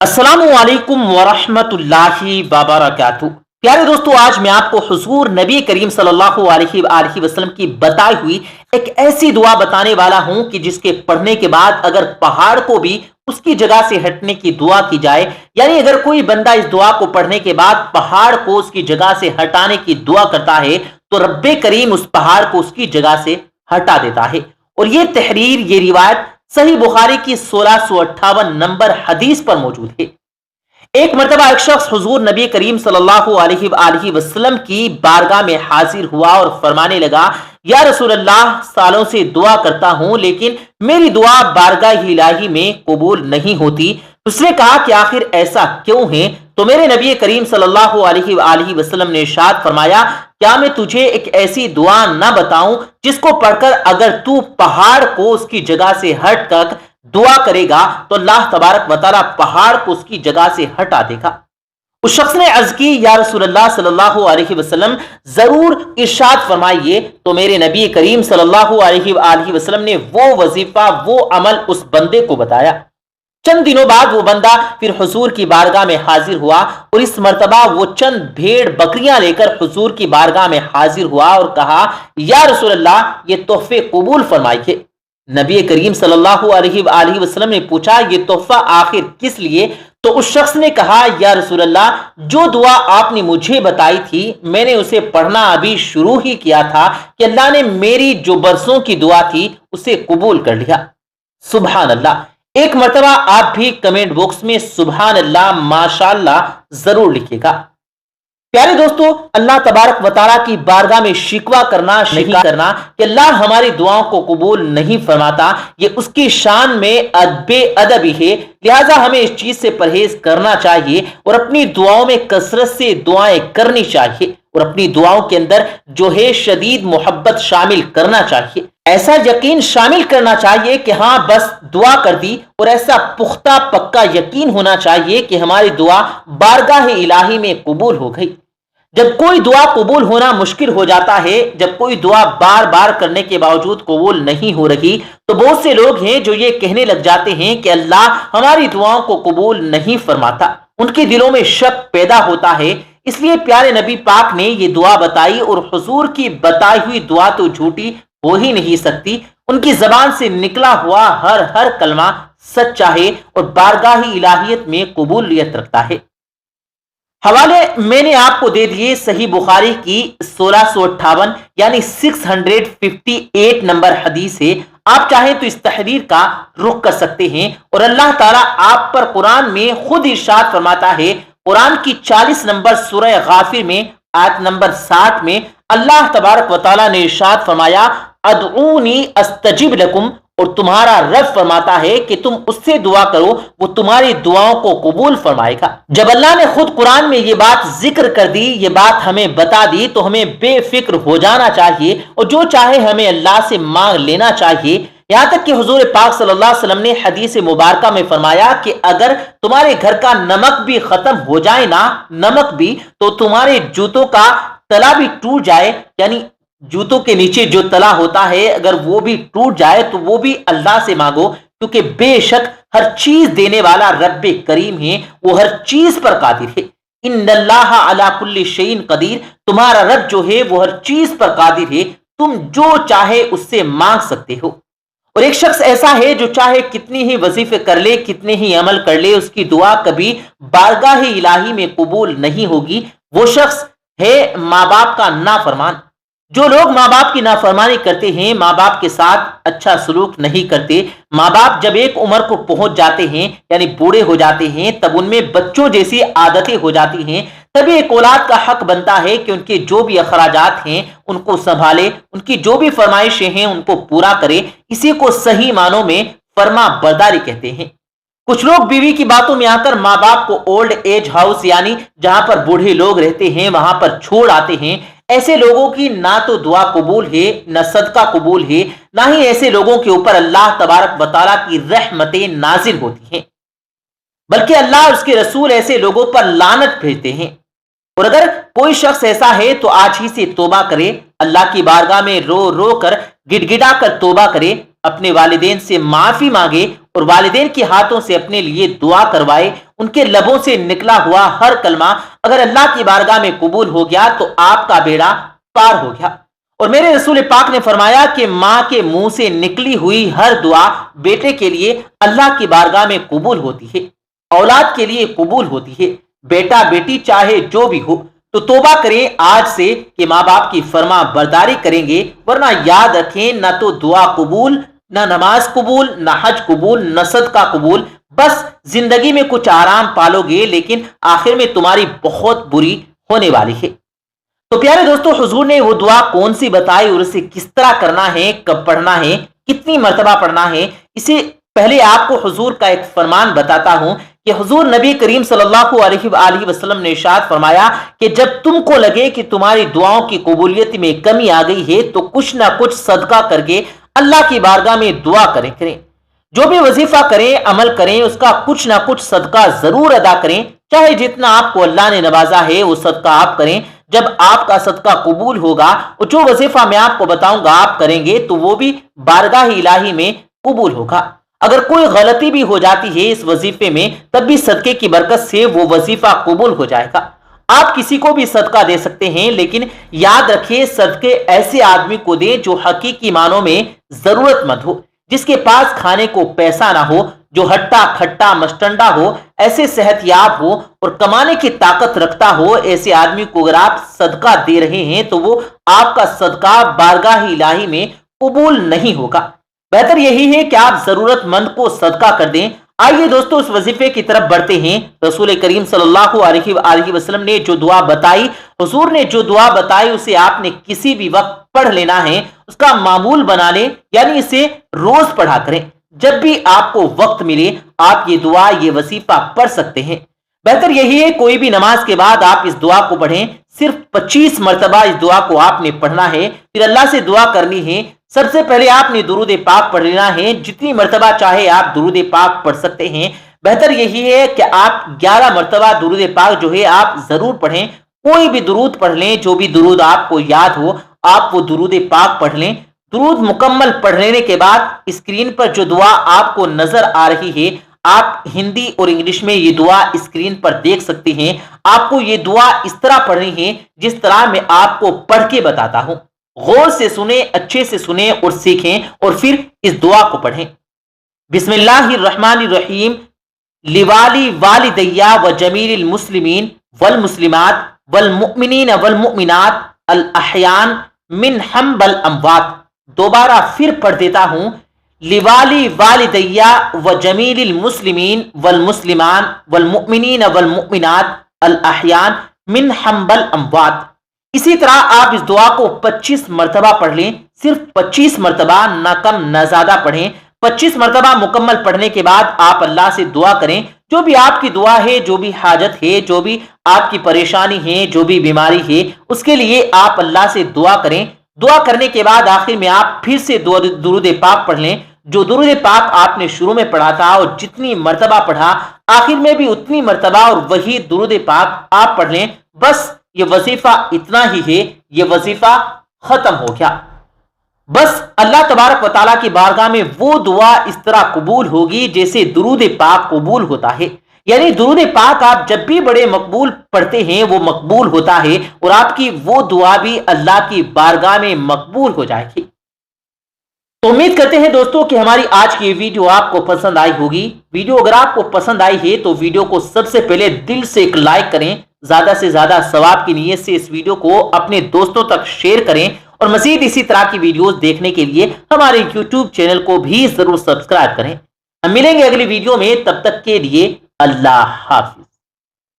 अस्सलामु अलैकुम वरहमतुल्लाहि वबरकातुहू। प्यारे दोस्तों, आज मैं आपको हुजूर नबी करीम सल्लल्लाहु अलैहि वसल्लम की बताई हुई एक ऐसी दुआ बताने वाला हूं कि जिसके पढ़ने के बाद अगर पहाड़ को भी उसकी जगह से हटने की दुआ की जाए, यानी अगर कोई बंदा इस दुआ को पढ़ने के बाद पहाड़ को उसकी जगह से हटाने की दुआ करता है तो रब्बे करीम उस पहाड़ को उसकी जगह से हटा देता है। और ये तहरीर, ये रिवायत सही बुखारी की 1658 नंबर हदीस पर मौजूद है। एक मर्तबा एक शख्स हुजूर नबी करीम सल्लल्लाहु अलैहि वसल्लम की बारगाह में हाजिर हुआ और फरमाने लगा, या रसूल अल्लाह, सालों से दुआ करता हूं लेकिन मेरी दुआ बारगाह इलाही में कबूल नहीं होती। उसने कहा कि आखिर ऐसा क्यों है? तो मेरे नबी करीम सल्लल्लाहु अलैहि वसल्लम ने इरशाद फरमाया, क्या मैं तुझे एक ऐसी दुआ ना बताऊं जिसको पढ़कर अगर तू पहाड़ को उसकी जगह से हट कर दुआ करेगा तो अल्लाह तबारक व तआला पहाड़ को उसकी जगह से हटा देगा। उस शख्स ने अर्ज की, या रसूलल्लाह सल्लल्लाहु अलैहि वसल्लम, जरूर इरशाद फरमाइए। तो मेरे नबी करीम सल्लल्लाहु अलैहि वसल्लम ने वो वजीफा, वो अमल उस बंदे को बताया। चंद दिनों बाद वो बंदा फिर हुजूर की बारगाह में हाजिर हुआ और इस मर्तबा वो चंद भेड़ बकरियां लेकर हुजूर की बारगाह में हाजिर हुआ और कहा, या रसूल अल्लाह, ये तोहफे कबूल फरमाइए। नबी करीम सल्लल्लाहु अलैहि वसल्लम ने पूछा, ये तोहफा आखिर किस लिए? तो उस शख्स ने कहा, या रसूल अल्लाह, जो दुआ आपने मुझे बताई थी मैंने उसे पढ़ना अभी शुरू ही किया था कि अल्लाह ने मेरी जो बरसों की दुआ थी उसे कबूल कर लिया। सुभान अल्लाह। एक मर्तबा आप भी कमेंट बॉक्स में सुभान अल्लाह, माशाअल्लाह जरूर लिखिएगा। प्यारे दोस्तों, अल्लाह तबारक व तआला की बारगाह में शिकवा करना नहीं करना कि अल्लाह हमारी दुआओं को कबूल नहीं फरमाता, ये उसकी शान में अदबी है। लिहाजा हमें इस चीज से परहेज करना चाहिए और अपनी दुआओं में कसरत से दुआएं करनी चाहिए और अपनी दुआओं के अंदर जो है शदीद मोहब्बत शामिल करना चाहिए। ऐसा यकीन शामिल करना चाहिए कि हाँ, बस दुआ कर दी, और ऐसा पुख्ता पक्का यकीन होना चाहिए कि हमारी दुआ बारगाह इलाही में कबूल हो गई। जब कोई दुआ कबूल होना मुश्किल हो जाता है, जब कोई दुआ बार बार करने के बावजूद कबूल नहीं हो रही, तो बहुत से लोग हैं जो ये कहने लग जाते हैं कि अल्लाह हमारी दुआओं को कबूल नहीं फरमाता। उनके दिलों में शक पैदा होता है। इसलिए प्यारे नबी पाक ने ये दुआ बताई और हुजूर की बताई हुई दुआ तो झूठी हो ही नहीं सकती। उनकी जबान से निकला हुआ हर कलमा सच्चा है और बारगाही इलाहियत में कबूलियत रखता है। हवाले मैंने आपको दे दिए। सही बुखारी की 1658 यानी 658 नंबर हदीस है। आप चाहें तो इस तहरीर का रुख कर सकते हैं और अल्लाह ताला आप पर कुरान में खुद इरशाद फरमाता है। कुरान की 40 नंबर सूरह गाफिर में आयत नंबर 60 में अल्लाह तबारक व तआला ने इरशाद फरमाया, अदऊनी अस्तजिब लकुम, और तुम्हारा रब फरमाता है कि तुम उससे दुआ करो, वो तुम्हारी दुआओं को कबूल फरमाएगा। जब अल्लाह ने खुद कुरान में ये बात जिक्र कर दी, ये बात हमें बता दी, तो हमें बेफिक्र हो जाना चाहिए और जो चाहे हमें अल्लाह से मांग लेना चाहिए। यहां तक कि हुजूर पाक सल्लल्लाहु अलैहि वसल्लम ने हदीस मुबारका में फरमाया कि अगर तुम्हारे घर का नमक भी खत्म हो जाए ना, नमक भी, तो तुम्हारे जूतों का तला भी टूट जाए, यानी जूतों के नीचे जो तला होता है अगर वो भी टूट जाए तो वो भी अल्लाह से मांगो, क्योंकि बेशक हर चीज देने वाला रब्बे करीम है, वो हर चीज पर कादिर है। इन्नल्लाह अला कुल्ली शैइन कदीर, तुम्हारा रब जो है वो हर चीज पर कादिर है, तुम जो चाहे उससे मांग सकते हो। और एक शख्स ऐसा है जो चाहे कितनी ही वजीफे कर ले, कितने ही अमल कर ले, उसकी दुआ कभी बारगाह इलाही में कबूल नहीं होगी। वो शख्स है माँ बाप का नाफरमान। जो लोग माँ बाप की नाफरमानी करते हैं, माँ बाप के साथ अच्छा सलूक नहीं करते, माँ बाप जब एक उम्र को पहुंच जाते हैं यानी बूढ़े हो जाते हैं, तब उनमें बच्चों जैसी आदतें हो जाती हैं, तभी एक औलाद का हक बनता है कि उनके जो भी अखराजात हैं उनको संभाले, उनकी जो भी फरमाइशें हैं उनको पूरा करे। इसी को सही मानों में फर्मा बरदारी कहते हैं। कुछ लोग बीवी की बातों में आकर माँ बाप को ओल्ड एज हाउस यानी जहां पर बूढ़े लोग रहते हैं वहां पर छोड़ आते हैं। ऐसे लोगों की ना तो दुआ कबूल है, न सदका कबूल है, ना ही ऐसे लोगों के ऊपर अल्लाह तबारक व तआला की रहमतें नाजिल होती हैं, बल्कि अल्लाह और उसके रसूल ऐसे लोगों पर लानत भेजते हैं। और अगर कोई शख्स ऐसा है तो आज ही से तौबा करे, अल्लाह की बारगाह में रो रो कर गिड़गिड़ा कर तौबा करे। اپنے والدین سے معافی مانگے اور والدین کے ہاتھوں سے اپنے لیے دعا کروائے، ان کے لبوں سے نکلا ہوا ہر کلمہ اگر اللہ کی بارگاہ میں قبول ہو گیا تو آپ کا بیڑا پار ہو گیا۔ اور میرے رسول پاک نے فرمایا کہ ماں کے منہ سے نکلی ہوئی ہر دعا بیٹے کے لیے اللہ کی بارگاہ میں قبول ہوتی ہے، اولاد کے لیے قبول ہوتی ہے، بیٹا بیٹی چاہے جو بھی ہو۔ تو توبہ کریں آج سے کہ ماں باپ کی فرما برداری کریں گے، ورنہ یاد رکھیں نہ تو دعا قبول، نہ نماز قبول، نہ حج قبول، نہ صدقہ قبول۔ بس زندگی میں کچھ آرام پالو گے لیکن آخر میں تمہاری بہت بری ہونے والی ہے۔ تو پیارے دوستو، حضور نے وہ دعا کون سی بتائی اور اسے کس طرح کرنا ہے، کب پڑھنا ہے، کتنی مرتبہ پڑھنا ہے، اسے پہلے آپ کو حضور کا ایک فرمان بتاتا ہوں کہ حضور نبی کریم صلی اللہ علیہ وآلہ وسلم نے ارشاد فرمایا کہ جب تم کو لگے کہ تمہاری دعاؤں کی قبولیت میں کمی آ گئی ہے تو کچھ نہ کچھ صدقہ کر کے اللہ کی بارگاہ میں دعا کریں۔ جو بھی وظیفہ کریں، عمل کریں، اس کا کچھ نہ کچھ صدقہ ضرور ادا کریں، چاہے جتنا آپ کو اللہ نے نوازا ہے وہ صدقہ آپ کریں۔ جب آپ کا صدقہ قبول ہوگا اور جو وظیفہ میں آپ کو بتاؤں گا آپ کریں گے تو وہ بھی بارگاہ الہی میں قبول ہوگا۔ اگر کوئی غلطی بھی ہو جاتی ہے اس وظیفے میں تب بھی صدقے کی برکت سے وہ وظیفہ قبول ہو جائے گا۔ آپ کسی کو بھی صدقہ دے سکتے ہیں، لیکن یاد رکھیے صدقے ایسے آدمی کو دیں جو حقیقی معنوں میں ضرورت مند ہو، جس کے پاس کھانے کو پیسہ نہ ہو، جو ہٹا کھٹا مشٹنڈا ہو، ایسے صحت یاب ہو اور کمانے کی طاقت رکھتا ہو۔ ایسے آدمی کو اگر آپ صدقہ دے رہے ہیں تو وہ آپ کا صدقہ بارگاہ الہی میں قبول نہیں ہوگا۔ بہتر یہی ہے کہ آپ ضرورت مند کو صدقہ کر دیں۔ آئیے دوستو اس وظیفے کی طرف بڑھتے ہیں۔ رسول کریم صلی اللہ علیہ وآلہ وسلم نے جو دعا بتائی، حضور نے جو دعا بتائی، اسے آپ نے کسی بھی وقت پڑھ لینا ہے، اس کا معمول بنا لیں، یعنی اسے روز پڑھا کریں۔ جب بھی آپ کو وقت ملے آپ یہ دعا، یہ وظیفہ پڑھ سکتے ہیں۔ بہتر یہی ہے کوئی بھی نماز کے بعد آپ اس دعا کو پڑھیں۔ صرف 25 مرتبہ اس دعا کو آپ نے پڑھنا ہے، پھر اللہ سے دعا کرنی ہے۔ سب سے پہلے آپ نے درود پاک پڑھ لینا ہے، جتنی مرتبہ چاہے آپ درود پاک پڑھ سکتے ہیں۔ بہتر یہی ہے کہ آپ 11 مرتبہ درود پاک جو ہے آپ ضرور پڑھیں۔ کوئی بھی درود پڑھ لیں، جو بھی درود آپ کو یاد ہو آپ وہ درود پاک پڑھ لیں۔ درود مکمل پڑھ لینے کے بعد اسکرین پر جو دعا آپ کو نظر آ رہی ہے، آپ ہندی اور انگلش میں یہ دعا اسکرین پر دیکھ سکتے ہیں۔ آپ کو یہ دعا اس طرح پڑھنی ہے جس طرح میں آپ کو پڑھ کے بتاتا ہوں۔ غور سے سنیں، اچھے سے سنیں اور سیکھیں اور پھر اس دعا کو پڑھیں۔ بسم اللہ الرحمن الرحیم، لوالی والدیا و جمیل المسلمین والمسلمات والمؤمنین والمؤمنات الاحیان من حمب الاموات۔ دوبارہ پھر پڑھ دیتا ہوں، لوالی والدیا و جمیل المسلمین والمسلمان والمؤمنین والمؤمنات الاحیان من حمب الاموات۔ اسی طرح آپ اس دعا کو 25 مرتبہ پڑھ لیں، صرف 25 مرتبہ، نہ کم نہ زیادہ پڑھیں۔ 25 مرتبہ مکمل پڑھنے کے بعد آپ اللہ سے دعا کریں، جو بھی آپ کی دعا ہے، جو بھی حاجت ہے، جو بھی آپ کی پریشانی ہے، جو بھی بیماری ہے، اس کے لیے آپ اللہ سے دعا کریں۔ دعا کرنے کے بعد آخر میں آپ پھر سے درود پاک پڑھ لیں۔ جو درود پاک آپ نے شروع میں پڑھا تھا اور جتنی مرتبہ پڑھا آخر میں بھی اتنی مرتبہ اور وہی درود پاک آپ پڑھ لیں۔ بس یہ وظیفہ اتنا ہی ہے، یہ وظیفہ ختم ہو گیا۔ بس اللہ تبارک و تعالیٰ کی بارگاہ میں وہ دعا اس طرح قبول ہوگی جیسے درود پاک قبول ہوتا ہے، یعنی درود پاک آپ جب بھی بڑے مقبول پڑھتے ہیں وہ مقبول ہوتا ہے اور آپ کی وہ دعا بھی اللہ کی بارگاہ میں مقبول ہو جائے گی۔ تو امید کرتے ہیں دوستوں کہ ہماری آج کی ویڈیو آپ کو پسند آئی ہوگی۔ ویڈیو اگر آپ کو پسند آئی ہے تو ویڈیو کو سب سے پہلے دل سے ایک لائک کریں، زیادہ سے زیادہ ثواب کی نیت سے اس ویڈیو کو اپنے دوستوں تک شیئر کریں اور مزید اسی طرح کی ویڈیوز دیکھنے کے لیے ہمارے YouTube چینل کو بھی ضرور سبسکرائب کریں۔ ہم ملیں گے اگلی ویڈیو میں، تب تک کے لیے اللہ حافظ۔